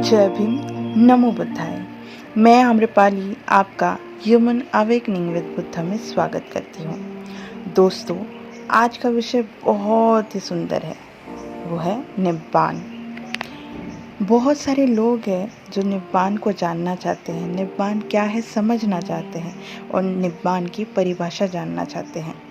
जय भीम, नमो बुद्धाय। मैं आम्रपाली आपका ह्यूमन अवेकनिंग विद बुद्धा में स्वागत करती हूँ। दोस्तों, आज का विषय बहुत ही सुंदर है, वो है निब्बान। बहुत सारे लोग हैं जो निब्बान को जानना चाहते हैं, निब्बान क्या है समझना चाहते हैं और निब्बान की परिभाषा जानना चाहते हैं।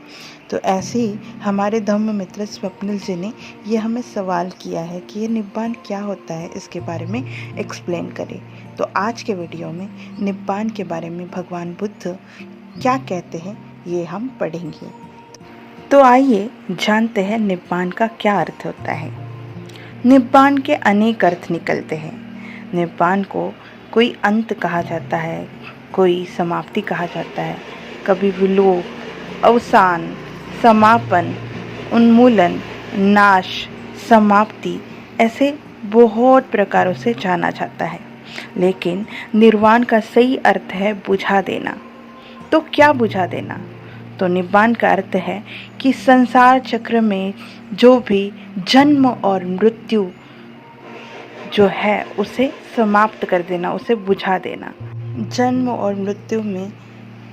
तो ऐसे ही हमारे धम्म मित्र स्वप्निल जी ने ये हमें सवाल किया है कि ये निब्बान क्या होता है, इसके बारे में एक्सप्लेन करें। तो आज के वीडियो में निब्बान के बारे में भगवान बुद्ध क्या कहते हैं ये हम पढ़ेंगे। तो आइए जानते हैं निब्बान का क्या अर्थ होता है। निब्बान के अनेक अर्थ निकलते हैं। निब्बान को कोई अंत कहा जाता है, कोई समाप्ति कहा जाता है, कभी विलोप, अवसान, समापन, उन्मूलन, नाश, समाप्ति, ऐसे बहुत प्रकारों से जाना जाता है। लेकिन निर्वाण का सही अर्थ है बुझा देना। तो क्या बुझा देना? तो निब्बान का अर्थ है कि संसार चक्र में जो भी जन्म और मृत्यु जो है उसे समाप्त कर देना, उसे बुझा देना। जन्म और मृत्यु में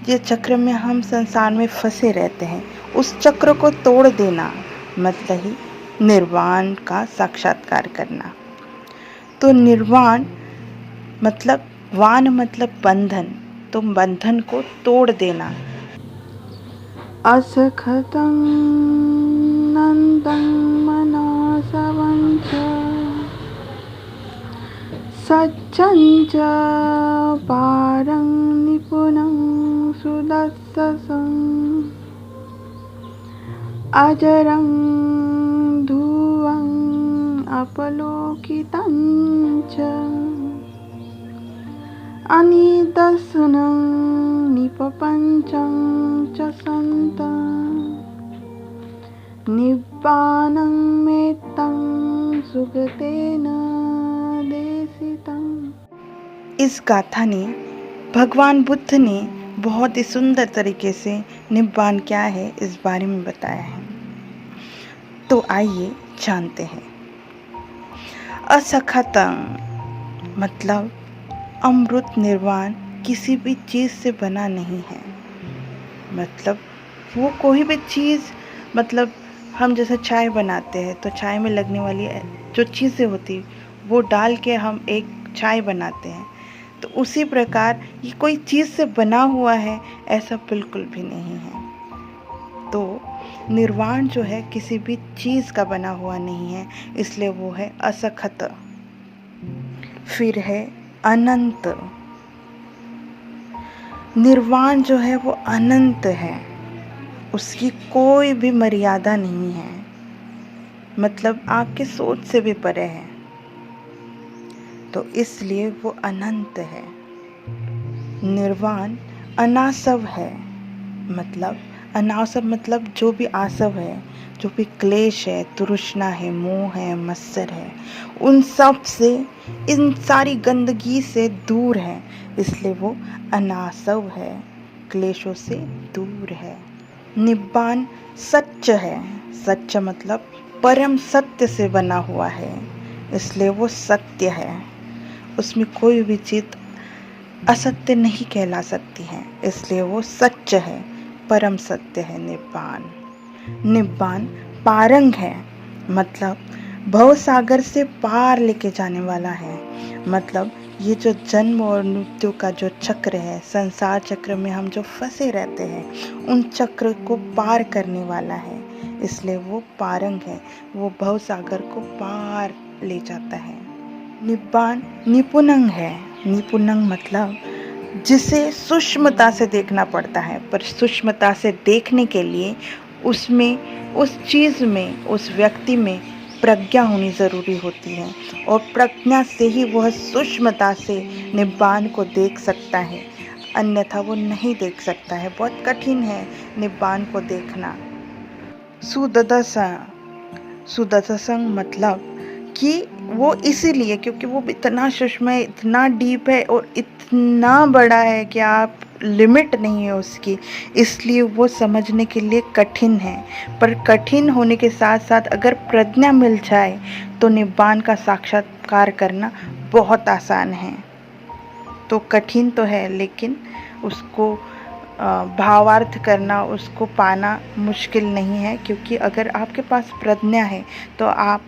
ये चक्र में हम संसार में फंसे रहते हैं, उस चक्र को तोड़ देना मतलब ही निर्वाण का साक्षात्कार करना। तो निर्वाण मतलब वान मतलब बंधन, तो बंधन को तोड़ देना। असखतं नन्दं मनासवं च सच्चं च पारं निपुणं सुदर्शसं अजरं ध्रुवं अपलोकितं च अनिदर्शनं निपपञ्चं च सन्तं निब्बानं मेत्तं सुगतेन देशितम्। इस गाथा ने भगवान बुद्ध ने बहुत ही सुंदर तरीके से निब्बान क्या है इस बारे में बताया है। तो आइए जानते हैं। असखतं मतलब अमृत निर्वाण किसी भी चीज़ से बना नहीं है। मतलब वो कोई भी चीज़, मतलब हम जैसे चाय बनाते हैं तो चाय में लगने वाली जो चीज़ें होती वो डाल के हम एक चाय बनाते हैं। तो उसी प्रकार ये कोई चीज़ से बना हुआ है ऐसा बिल्कुल भी नहीं है। तो निर्वाण जो है किसी भी चीज़ का बना हुआ नहीं है, इसलिए वो है असखत। फिर है अनंत। निर्वाण जो है वो अनंत है, उसकी कोई भी मर्यादा नहीं है, मतलब आपके सोच से भी परे है, तो इसलिए वो अनंत है। निर्वाण अनासव है, मतलब अनासव मतलब जो भी आसव है, जो भी क्लेश है, तृष्णा है, मोह है, मत्सर है, उन सब से, इन सारी गंदगी से दूर है, इसलिए वो अनासव है, क्लेशों से दूर है। निब्बान सच्च है, सच्च मतलब परम सत्य से बना हुआ है, इसलिए वो सत्य है। उसमें कोई भी चीज़ असत्य नहीं कहला सकती है, इसलिए वो सच्च है, परम सत्य है निब्बान। निब्बान पारंग है, मतलब भव सागर से पार लेके जाने वाला है। मतलब ये जो जन्म और मृत्यु का जो चक्र है, संसार चक्र में हम जो फंसे रहते हैं, उन चक्र को पार करने वाला है, इसलिए वो पारंग है, वो भव सागर को पार ले जाता है। निब्बान निपुणंग है। निपुणंग मतलब जिसे सूक्ष्मता से देखना पड़ता है, पर सूक्ष्मता से देखने के लिए उसमें, उस चीज़ में, उस व्यक्ति में प्रज्ञा होनी ज़रूरी होती है, और प्रज्ञा से ही वह सूक्ष्मता से निब्बान को देख सकता है, अन्यथा वो नहीं देख सकता है। बहुत कठिन है निब्बान को देखना। सुदर्शसं मतलब कि वो इसीलिए क्योंकि वो इतना सूक्ष्म है, इतना डीप है और इतना बड़ा है कि आप लिमिट नहीं है उसकी, इसलिए वो समझने के लिए कठिन है। पर कठिन होने के साथ साथ अगर प्रज्ञा मिल जाए तो निब्बान का साक्षात्कार करना बहुत आसान है। तो कठिन तो है, लेकिन उसको भावार्थ करना, उसको पाना मुश्किल नहीं है, क्योंकि अगर आपके पास प्रज्ञा है तो आप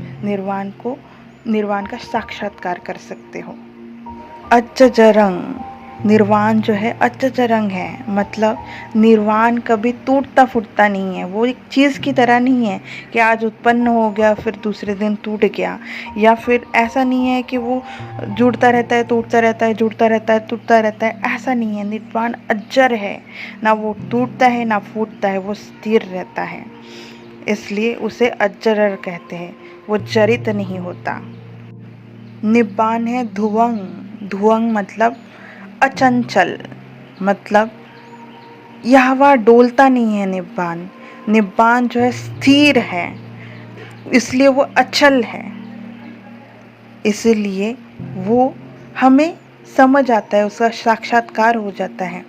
निर्वाण का साक्षात्कार कर सकते हो। अच्चजरंग, निर्वाण जो है अच्चजरंग है, मतलब निर्वाण कभी टूटता फूटता नहीं है। वो एक चीज़ की तरह नहीं है कि आज उत्पन्न हो गया फिर दूसरे दिन टूट गया, या फिर ऐसा नहीं है कि वो जुड़ता रहता है टूटता रहता है, जुड़ता रहता है टूटता रहता है, ऐसा नहीं है। निर्वाण अजर है, ना वो टूटता है ना फूटता है, वो स्थिर रहता है, इसलिए उसे अजर कहते हैं। वो जरित नहीं होता। निब्बान है ध्रुवंग। ध्रुवंग मतलब अचंचल, मतलब यह वह डोलता नहीं है। निब्बान, निब्बान जो है स्थिर है, इसलिए वो अचल है, इसलिए वो हमें समझ आता है, उसका साक्षात्कार हो जाता है।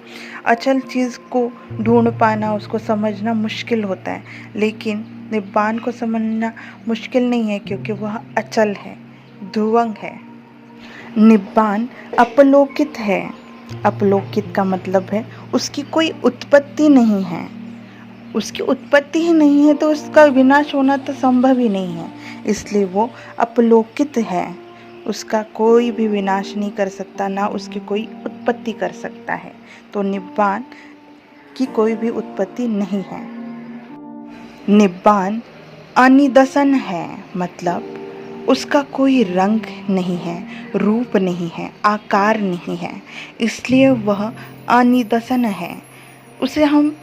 अचल चीज़ को ढूंढ पाना, उसको समझना मुश्किल होता है, लेकिन निब्बान को समझना मुश्किल नहीं है, क्योंकि वह अचल है, ध्रुवंग है। निब्बान अपलौकित है। अपलौकित का मतलब है उसकी कोई उत्पत्ति नहीं है। उसकी उत्पत्ति ही नहीं है तो उसका विनाश होना तो संभव ही नहीं है, इसलिए वो अपलौकित है। उसका कोई भी विनाश नहीं कर सकता, ना उसकी कोई उत्पत्ति कर सकता है। तो निब्बान की कोई भी उत्पत्ति नहीं है। निब्बान अनिदसन है, मतलब उसका कोई रंग नहीं है, रूप नहीं है, आकार नहीं है, इसलिए वह अनिदसन है। उसे हम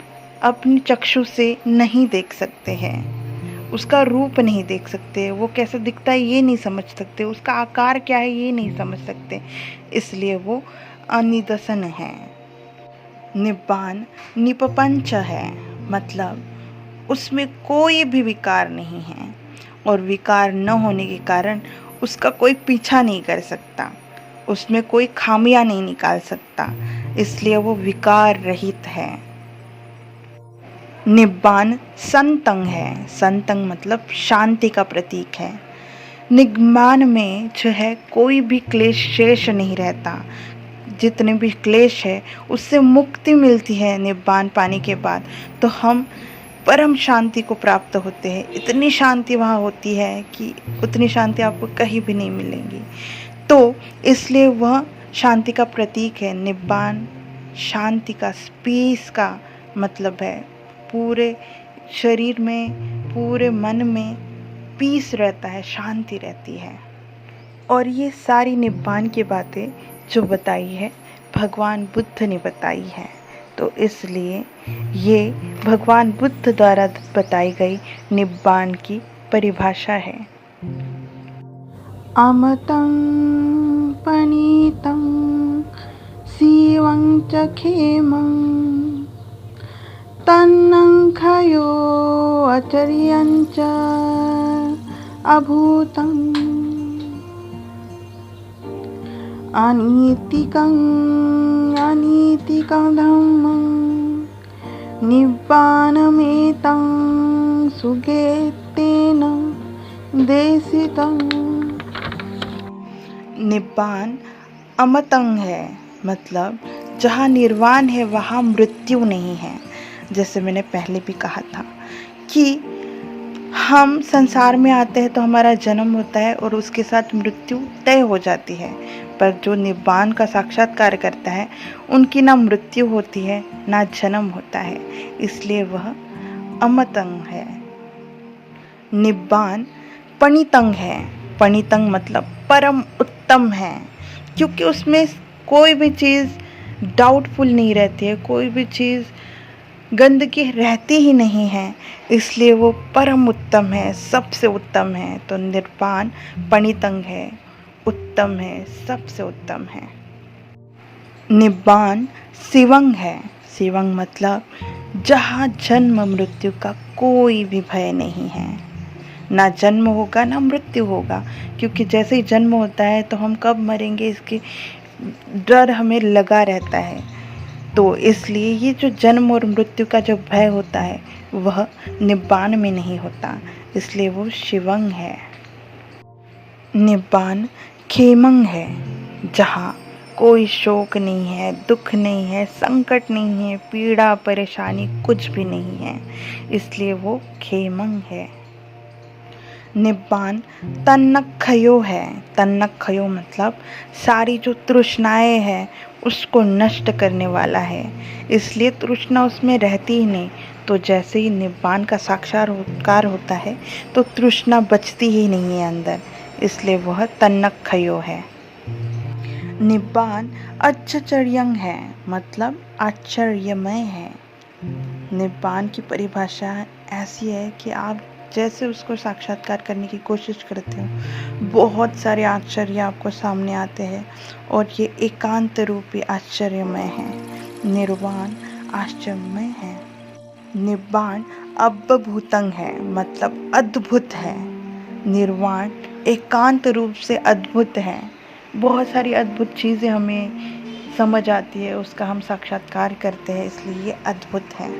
अपनी चक्षु से नहीं देख सकते हैं, उसका रूप नहीं देख सकते, वो कैसा दिखता है ये नहीं समझ सकते, उसका आकार क्या है ये नहीं समझ सकते, इसलिए वो अनिदसन है। निब्बान निपपंच है, मतलब उसमें कोई भी विकार नहीं है, और विकार न होने के कारण उसका कोई पीछा नहीं कर सकता, उसमें कोई खामियां नहीं निकाल सकता, इसलिए वो विकार रहित है। निब्बान संतंग है। संतंग मतलब शांति का प्रतीक है। निब्बान में जो है कोई भी क्लेश शेष नहीं रहता। जितने भी क्लेश है उससे मुक्ति मिलती है निब्बान पाने के बाद, तो हम परम शांति को प्राप्त होते हैं। इतनी शांति वहाँ होती है कि उतनी शांति आपको कहीं भी नहीं मिलेगी। तो इसलिए वह शांति का प्रतीक है। निब्बान शांति का, पीस का मतलब है। पूरे शरीर में, पूरे मन में पीस रहता है, शांति रहती है। और ये सारी निब्बान की बातें जो बताई है भगवान बुद्ध ने बताई है, तो इसलिए ये भगवान बुद्ध द्वारा बताई गई निब्बान की परिभाषा है। अमतं पनीतं शिवं च खेमं तन्नं खयो अचर्यं च अभूतम् अनीतिकं धम्मं निब्बानमेतं सुगेतेन देशितं। निब्बान अमतंग है, मतलब जहाँ निर्वाण है वहाँ मृत्यु नहीं है। जैसे मैंने पहले भी कहा था कि हम संसार में आते हैं तो हमारा जन्म होता है और उसके साथ मृत्यु तय हो जाती है, पर जो निब्बान का साक्षात्कार करता है उनकी ना मृत्यु होती है ना जन्म होता है, इसलिए वह अमतंग है। निब्बान पणितंग है। पणितंग मतलब परम उत्तम है, क्योंकि उसमें कोई भी चीज़ डाउटफुल नहीं रहती है, कोई भी चीज़ गंदगी रहती ही नहीं है, इसलिए वो परम उत्तम है, सबसे उत्तम है। तो निब्बान पणितंग है, उत्तम है, सबसे उत्तम है। निब्बान शिवंग है। शिवंग मतलब जहाँ जन्म मृत्यु का कोई भी भय नहीं है, ना जन्म होगा ना मृत्यु होगा, क्योंकि जैसे ही जन्म होता है तो हम कब मरेंगे इसकी डर हमें लगा रहता है। तो इसलिए ये जो जन्म और मृत्यु का जो भय होता है वह निब्बान में नहीं होता, इसलिए वो शिवंग है। निब्बान खेमंग है, जहाँ कोई शोक नहीं है, दुख नहीं है, संकट नहीं है, पीड़ा परेशानी कुछ भी नहीं है, इसलिए वो खेमंग है। निब्बान तन्नखयो है। तन्नखयो मतलब सारी जो तृष्णाएं हैं उसको नष्ट करने वाला है, इसलिए तृष्णा उसमें रहती ही नहीं। तो जैसे ही निब्बान का साक्षात्कार होता है तो तृष्णा बचती ही नहीं है अंदर, इसलिए वह तन्नखयो है। निब्बान आश्चर्यंग है, मतलब आश्चर्यमय है। निब्बान की परिभाषा ऐसी है कि आप जैसे उसको साक्षात्कार करने की कोशिश करते हो बहुत सारे आश्चर्य आपको सामने आते हैं, और ये एकांत रूपी आश्चर्यमय है। निर्वाण आश्चर्यमय है। निब्बान अब्बभूतंग है, मतलब अद्भुत है। निर्वाण एकांत रूप से अद्भुत है। बहुत सारी अद्भुत चीज़ें हमें समझ आती है, उसका हम साक्षात्कार करते हैं, इसलिए ये अद्भुत है।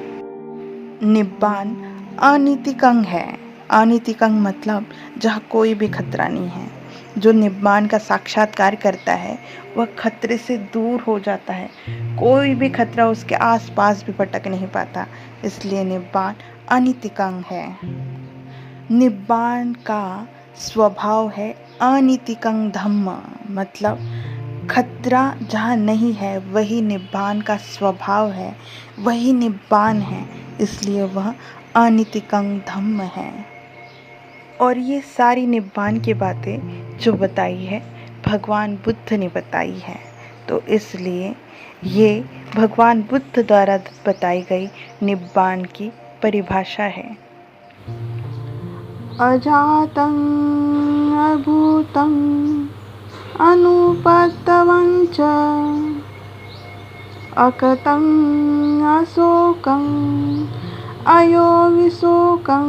निब्बान अनीतिकंग है। अनीतिकंग मतलब जहाँ कोई भी खतरा नहीं है। जो निब्बान का साक्षात्कार करता है वह खतरे से दूर हो जाता है, कोई भी खतरा उसके आसपास भी भटक नहीं पाता, इसलिए निब्बान अनीतिकंग है। निब्बान का स्वभाव है अनीतिकंग धम्म, मतलब खतरा जहाँ नहीं है वही निब्बान का स्वभाव है, वही निब्बान है, इसलिए वह अनीतिकंग धम्म है। और ये सारी निब्बान की बातें जो बताई है भगवान बुद्ध ने बताई है, तो इसलिए ये भगवान बुद्ध द्वारा बताई गई निब्बान की परिभाषा है। अजातं अभूतं अनुपद्रवं च अकतं अशोकं अयोविशोकं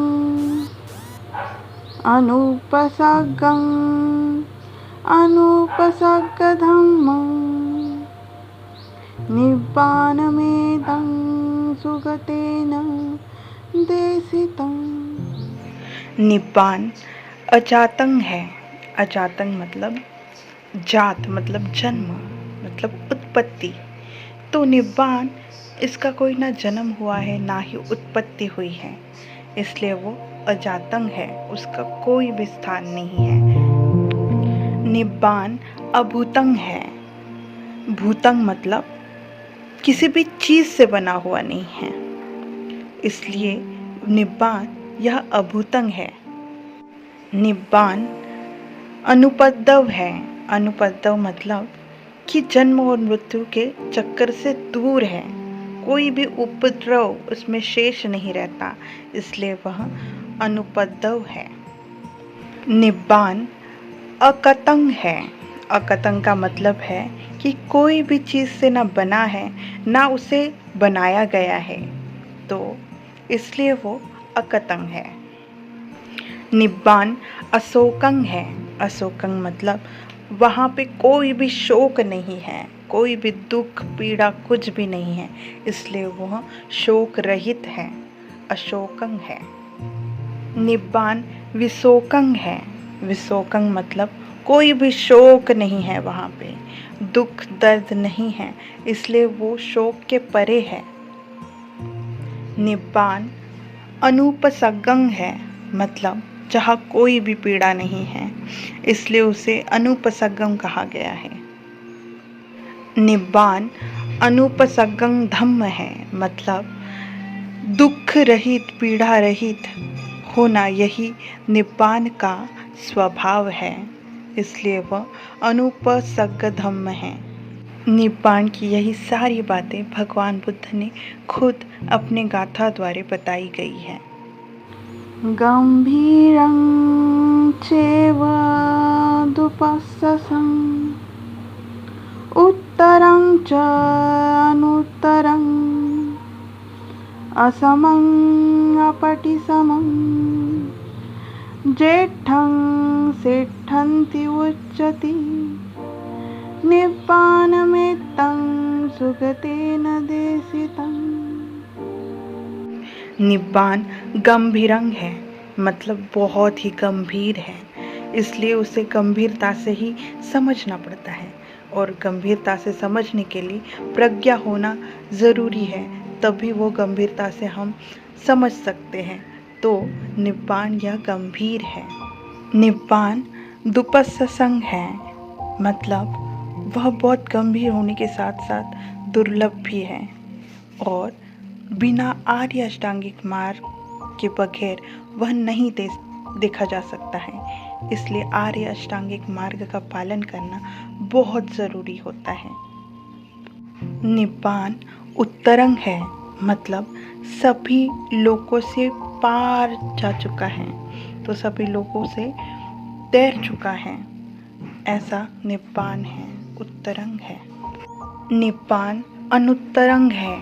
अनुपसर्गं अनुपसर्गधम्मं निब्बानमेतं सुगतेन देशितं। निब्बान अजातंग है। अजातंग मतलब जात, मतलब जन्म, मतलब उत्पत्ति। तो निब्बान इसका कोई ना जन्म हुआ है ना ही उत्पत्ति हुई है, इसलिए वो अजातंग है, उसका कोई भी स्थान नहीं है। निब्बान अभूतंग है। भूतंग मतलब किसी भी चीज से बना हुआ नहीं है, इसलिए निब्बान यह अभूतंग है। निब्बान अनुपद्रव है। अनुपद्रव मतलब कि जन्म और मृत्यु के चक्कर से दूर है, कोई भी उपद्रव उसमें शेष नहीं रहता, इसलिए वह अनुपद्रव है। निब्बान अकतंग है। अकतंग का मतलब है कि कोई भी चीज़ से ना बना है ना उसे बनाया गया है, तो इसलिए वो अकतंग है। निब्बान अशोकंग है। अशोकंग मतलब वहाँ पे कोई भी शोक नहीं है, कोई भी दुख पीड़ा कुछ भी नहीं है, इसलिए वह शोक रहित है, अशोकंग है। निब्बान विशोकंग है। विशोकंग मतलब कोई भी शोक नहीं है, वहाँ पे दुख दर्द नहीं है, इसलिए वो शोक के परे है। निब्बान अनुपसर्गंग है, मतलब जहाँ कोई भी पीड़ा नहीं है, इसलिए उसे अनुपसर्गम कहा गया है। निब्बान अनुपसर्गं धम्म है, मतलब दुख रहित पीड़ा रहित होना यही निब्बान का स्वभाव है, इसलिए वह अनुपसर्ग धम्म है। निब्बान की यही सारी बातें भगवान बुद्ध ने खुद अपने गाथा द्वारा बताई गई है। गंभीरं चैव दुपस्ससं उत्तरं च अनुत्तरं असमं अपटिसमं जेष्ठं सेठन्ति उच्यते निब्बानमेतं सुगतेन देशितम्। निब्बान गंभीरंग है, मतलब बहुत ही गंभीर है, इसलिए उसे गंभीरता से ही समझना पड़ता है और गंभीरता से समझने के लिए प्रज्ञा होना ज़रूरी है, तभी वो गंभीरता से हम समझ सकते हैं। तो निब्बान यह गंभीर है। निब्बान दुपस्संग है, मतलब वह बहुत गंभीर होने के साथ साथ दुर्लभ भी है और बिना आर्य अष्टांगिक मार्ग के बगैर वह नहीं देखा जा सकता है। इसलिए आर्य अष्टांगिक मार्ग का पालन करना बहुत ज़रूरी होता है। निब्बान उत्तरंग है, मतलब सभी लोगों से पार जा चुका है, तो सभी लोगों से तैर चुका है, ऐसा निब्बान है, उत्तरंग है। निब्बान अनुत्तरंग है,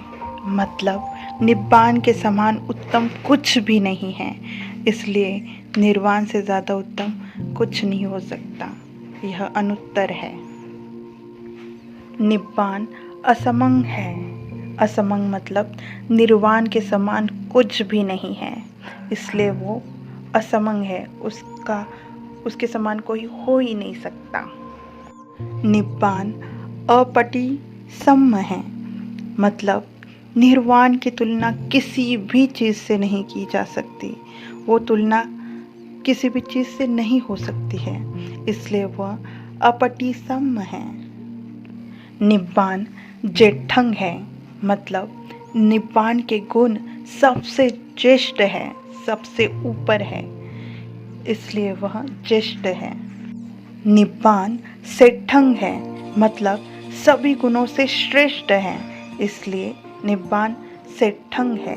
मतलब निब्बान के समान उत्तम कुछ भी नहीं है, इसलिए निर्वाण से ज़्यादा उत्तम कुछ नहीं हो सकता, यह अनुत्तर है। निब्बान असमंग है, असमंग मतलब निर्वाण के समान कुछ भी नहीं है, इसलिए वो असमंग है, उसके समान कोई हो ही नहीं सकता। निब्बान अपटिसम्म है, मतलब निर्वाण की तुलना किसी भी चीज़ से नहीं की जा सकती, वो तुलना किसी भी चीज़ से नहीं हो सकती है, इसलिए वह अपटिसम्म है। निब्बान जेठंग है, मतलब निब्बान के गुण सबसे ज्येष्ठ है, सबसे ऊपर है, इसलिए वह ज्येष्ठ है। निब्बान सेठंग है, मतलब सभी गुणों से श्रेष्ठ है, इसलिए निब्बान सेठंग है।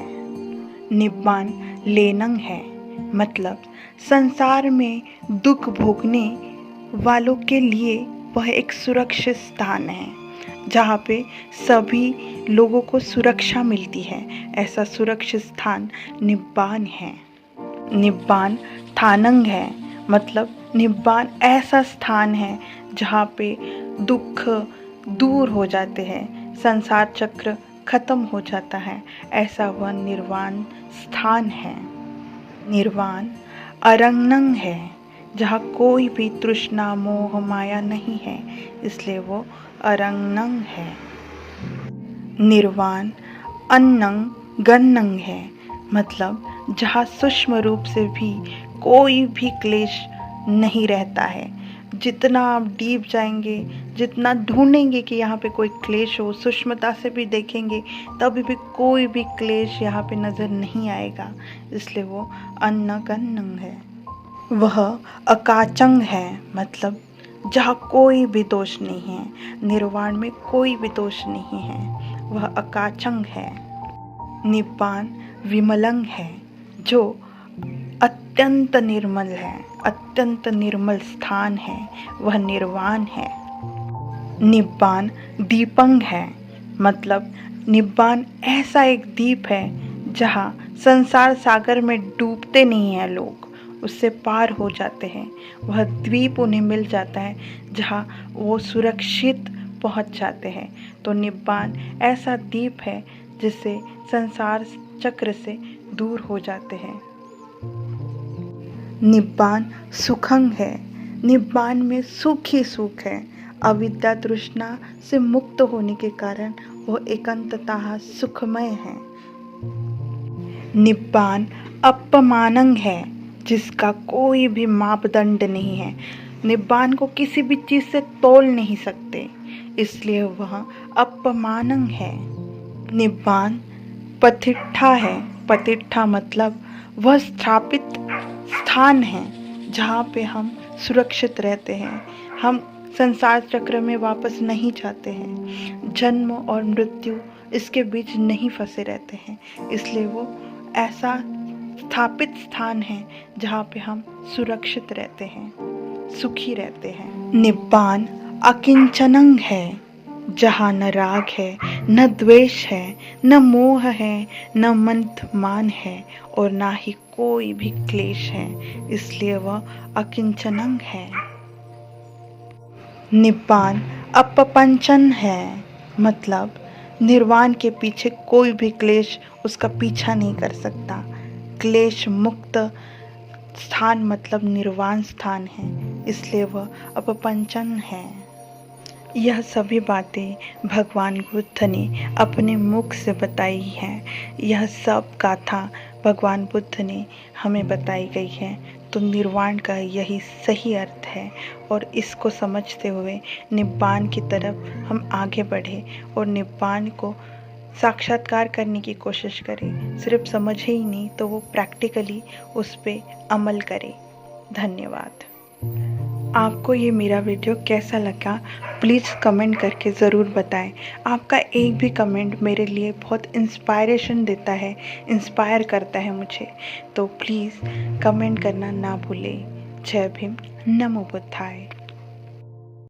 निब्बान लेनंग है, मतलब संसार में दुख भोगने वालों के लिए वह एक सुरक्षित स्थान है, जहाँ पे सभी लोगों को सुरक्षा मिलती है, ऐसा सुरक्षित स्थान निब्बान है। निब्बान ठानंग है, मतलब निब्बान ऐसा स्थान है जहाँ पे दुख दूर हो जाते हैं, संसार चक्र खत्म हो जाता है, ऐसा वह निर्वाण स्थान है। निर्वाण अरंगनंग है, जहाँ कोई भी तृष्णा मोह माया नहीं है, इसलिए वो अरंगनंग है। निर्वाण अन्नंग गन्नंग है, मतलब जहाँ सूक्ष्म रूप से भी कोई भी क्लेश नहीं रहता है, जितना आप डीप जाएंगे, जितना ढूंढेंगे कि यहाँ पे कोई क्लेश हो, सूक्ष्मता से भी देखेंगे तभी भी कोई भी क्लेश यहाँ पे नज़र नहीं आएगा, इसलिए वो अन्नगन्नंग है। वह अकाचंग है, मतलब जहाँ कोई भी दोष नहीं है, निर्वाण में कोई भी दोष नहीं है, वह अकाचंग है। निब्बान विमलंग है, जो अत्यंत निर्मल है, अत्यंत निर्मल स्थान है, वह निर्वाण है। निब्बान दीपंग है, मतलब निब्बान ऐसा एक दीप है जहाँ संसार सागर में डूबते नहीं हैं लोग, उससे पार हो जाते हैं, वह द्वीप उन्हें मिल जाता है जहाँ वो सुरक्षित पहुँच जाते हैं। तो निब्बान ऐसा दीप है जिससे संसार चक्र से दूर हो जाते हैं। निब्बान सुखंग है, निब्बान में सुख ही सुख है, अविद्या तृष्णा से मुक्त होने के कारण वह एकांततः सुखमय है। निब्बान अपमानंग है, जिसका कोई भी मापदंड नहीं है, निब्बान को किसी भी चीज़ से तोल नहीं सकते, इसलिए वह अपमानंग है। निब्बान पतिट्ठा है, पतिट्ठा मतलब वह स्थापित स्थान है जहाँ पे हम सुरक्षित रहते हैं, हम संसार चक्र में वापस नहीं जाते हैं, जन्म और मृत्यु इसके बीच नहीं फंसे रहते हैं, इसलिए वो ऐसा स्थापित स्थान है जहाँ पे हम सुरक्षित रहते हैं, सुखी रहते हैं। निब्बान अकिंचनंग है, जहाँ न राग है, न द्वेष है, न मोह है, न मंथमान है और ना ही कोई भी क्लेश है, इसलिए वह अकिंचनंग है। निब्बान अपपंचन है, मतलब निर्वाण के पीछे कोई भी क्लेश उसका पीछा नहीं कर सकता। क्लेश मुक्त स्थान मतलब निर्वाण स्थान है, इसलिए वह अपपंचन है। यह सभी बातें भगवान बुद्ध ने अपने मुख से बताई हैं। यह सब गाथा भगवान बुद्ध ने हमें बताई गई है। तो निर्वाण का यही सही अर्थ है और इसको समझते हुए निब्बान की तरफ हम आगे बढ़े और निब्बान को साक्षात्कार करने की कोशिश करें। सिर्फ समझे ही नहीं तो वो प्रैक्टिकली उस पर अमल करें। धन्यवाद। आपको ये मेरा वीडियो कैसा लगा प्लीज़ कमेंट करके ज़रूर बताएं। आपका एक भी कमेंट मेरे लिए बहुत इंस्पायरेशन देता है, इंस्पायर करता है मुझे। तो प्लीज़ कमेंट करना ना भूलें। जय भीम, नमो बुद्धाय।